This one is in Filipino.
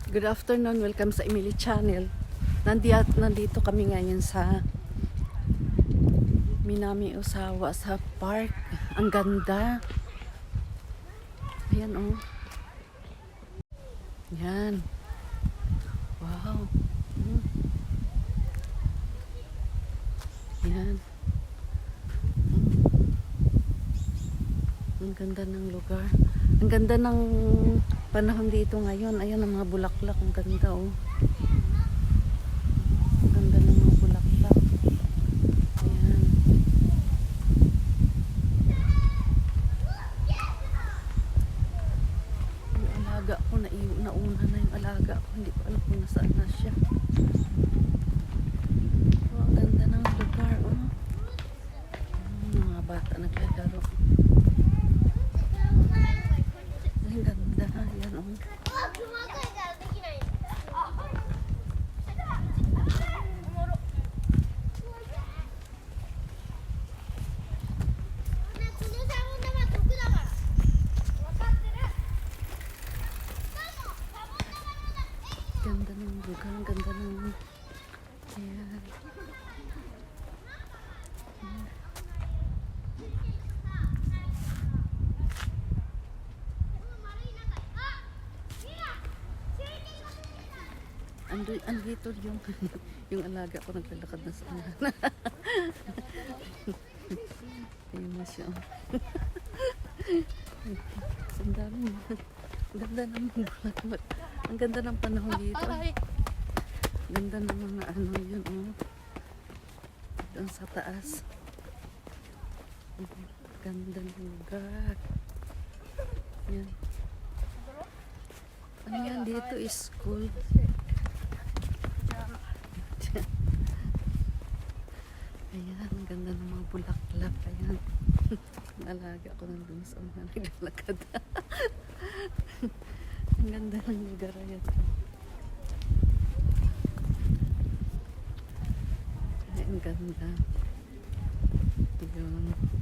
Good afternoon, welcome sa Emily Channel. Nandito kami ngayon sa Minami Osawa sa park. Ang ganda. Ayan oh. Yan. Wow. Yan. Ang ganda ng lugar. Ang ganda ng panahon dito ngayon. Ayan ang mga bulaklak. Ang ganda oh. Ang ganda ng mga bulaklak. Ayan. Yung alaga ko, nauna na yung alaga ko. Hindi ko alam kung nasaan na siya. Oh, ang ganda ng lugar oh. Mga bata naglalaro. Ang ganda. Ayan oh. Ganda ng lugar, ang ganda ng ayan. Andito yung yung alaga ko naglalakad na sa unahan. Ayun na siya. Ang dami. Ang ganda ng bulaklak. Ang ganda ng panahon dito. Ganda ng mga ano yun oh. Doon sa taas. Ganda ng lugar. Yan. Ano yan dito is school. Ayan, ang ganda ng mga bulaklak. Ayan. Alaga ko nandun sa mga naglalakad. Ang ganda ng lugar. Ayan. Ay, ang ganda. Yun.